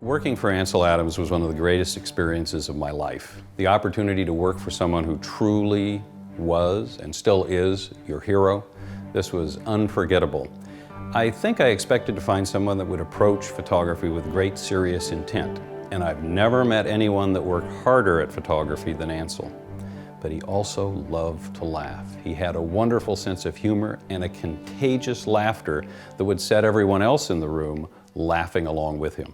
Working for Ansel Adams was one of the greatest experiences of my life. The opportunity to work for someone who truly was and still is your hero, this was unforgettable. I think I expected to find someone that would approach photography with great serious intent, and I've never met anyone that worked harder at photography than Ansel. But he also loved to laugh. He had a wonderful sense of humor and a contagious laughter that would set everyone else in the room laughing along with him.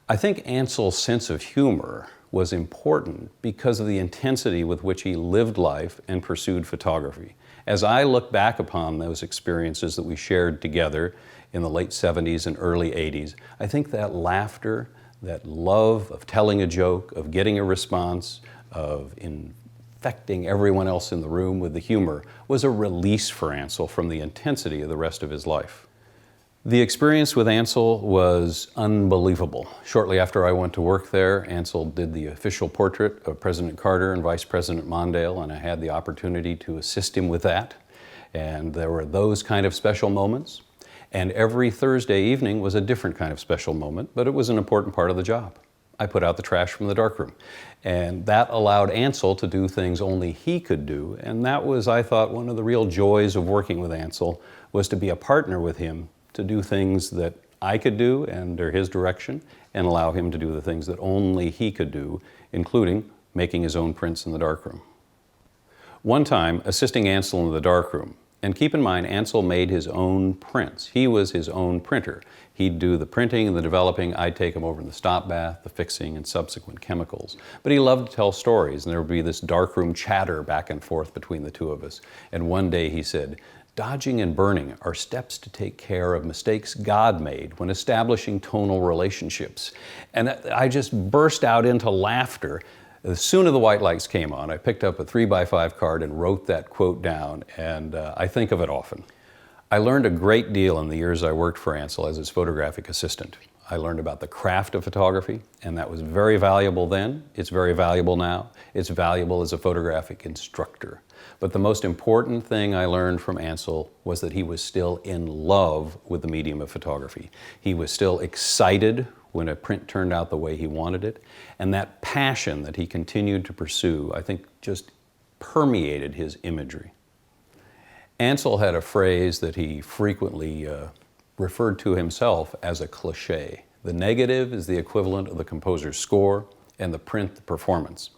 I think Ansel's sense of humor was important because of the intensity with which he lived life and pursued photography. As I look back upon those experiences that we shared together in the late 70s and early 80s, I think that laughter, that love of telling a joke, of getting a response, of infecting everyone else in the room with the humor, was a release for Ansel from the intensity of the rest of his life. The experience with Ansel was unbelievable. Shortly after I went to work there, Ansel did the official portrait of President Carter and Vice President Mondale, and I had the opportunity to assist him with that. And there were those kind of special moments. And every Thursday evening was a different kind of special moment, but it was an important part of the job. I put out the trash from the darkroom. And that allowed Ansel to do things only he could do. And that was, I thought, one of the real joys of working with Ansel, was to be a partner with him, to do things that I could do under his direction and allow him to do the things that only he could do, including making his own prints in the darkroom. One time, assisting Ansel in the darkroom, and keep in mind, Ansel made his own prints. He was his own printer. He'd do the printing and the developing. I'd take him over in the stop bath, the fixing, and subsequent chemicals. But he loved to tell stories, and there would be this darkroom chatter back and forth between the two of us. And one day he said, "Dodging and burning are steps to take care of mistakes God made when establishing tonal relationships." And I just burst out into laughter. As soon as the white lights came on, I picked up a 3x5 card and wrote that quote down, and I think of it often. I learned a great deal in the years I worked for Ansel as his photographic assistant. I learned about the craft of photography, and that was very valuable then. It's very valuable now. It's valuable as a photographic instructor. But the most important thing I learned from Ansel was that he was still in love with the medium of photography. He was still excited when a print turned out the way he wanted it, and that passion that he continued to pursue, I think, just permeated his imagery. Ansel had a phrase that he frequently referred to himself as a cliché. The negative is the equivalent of the composer's score, and the print the performance.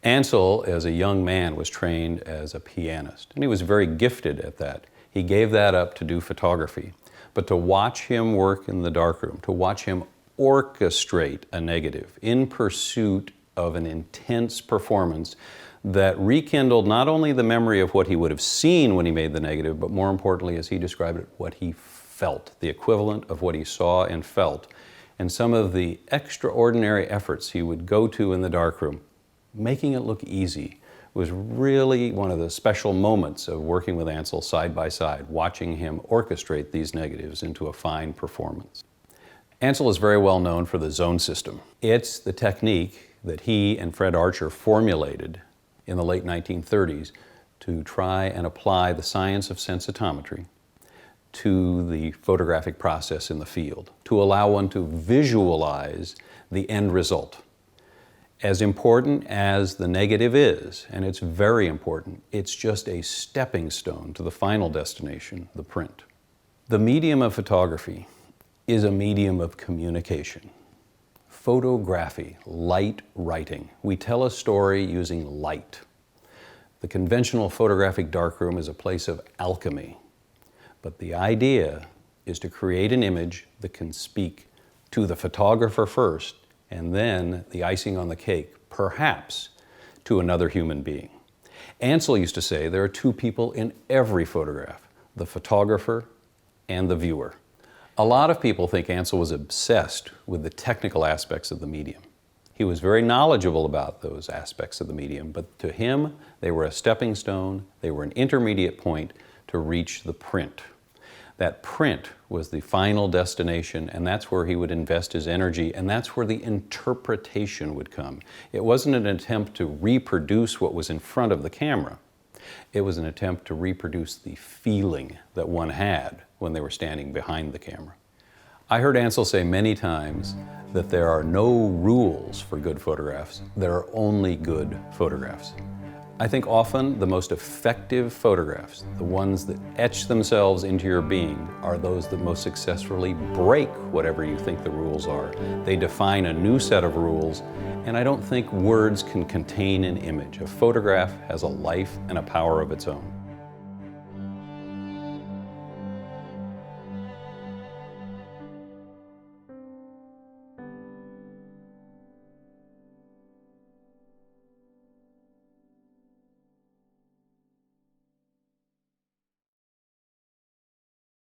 Ansel, as a young man, was trained as a pianist, and he was very gifted at that. He gave that up to do photography. But to watch him work in the darkroom, to watch him orchestrate a negative in pursuit of an intense performance that rekindled not only the memory of what he would have seen when he made the negative, but more importantly, as he described it, what he felt, the equivalent of what he saw and felt, and some of the extraordinary efforts he would go to in the darkroom, making it look easy, was really one of the special moments of working with Ansel side by side, watching him orchestrate these negatives into a fine performance. Ansel is very well known for the zone system. It's the technique that he and Fred Archer formulated in the late 1930s to try and apply the science of sensitometry to the photographic process in the field, to allow one to visualize the end result. As important as the negative is, and it's very important, it's just a stepping stone to the final destination, the print. The medium of photography is a medium of communication. Photography, light writing. We tell a story using light. The conventional photographic darkroom is a place of alchemy, but the idea is to create an image that can speak to the photographer first, and then the icing on the cake, perhaps, to another human being. Ansel used to say there are two people in every photograph, the photographer and the viewer. A lot of people think Ansel was obsessed with the technical aspects of the medium. He was very knowledgeable about those aspects of the medium, but to him, they were a stepping stone, they were an intermediate point to reach the print. That print was the final destination, and that's where he would invest his energy, and that's where the interpretation would come. It wasn't an attempt to reproduce what was in front of the camera. It was an attempt to reproduce the feeling that one had when they were standing behind the camera. I heard Ansel say many times that there are no rules for good photographs, there are only good photographs. I think often the most effective photographs, the ones that etch themselves into your being, are those that most successfully break whatever you think the rules are. They define a new set of rules, and I don't think words can contain an image. A photograph has a life and a power of its own.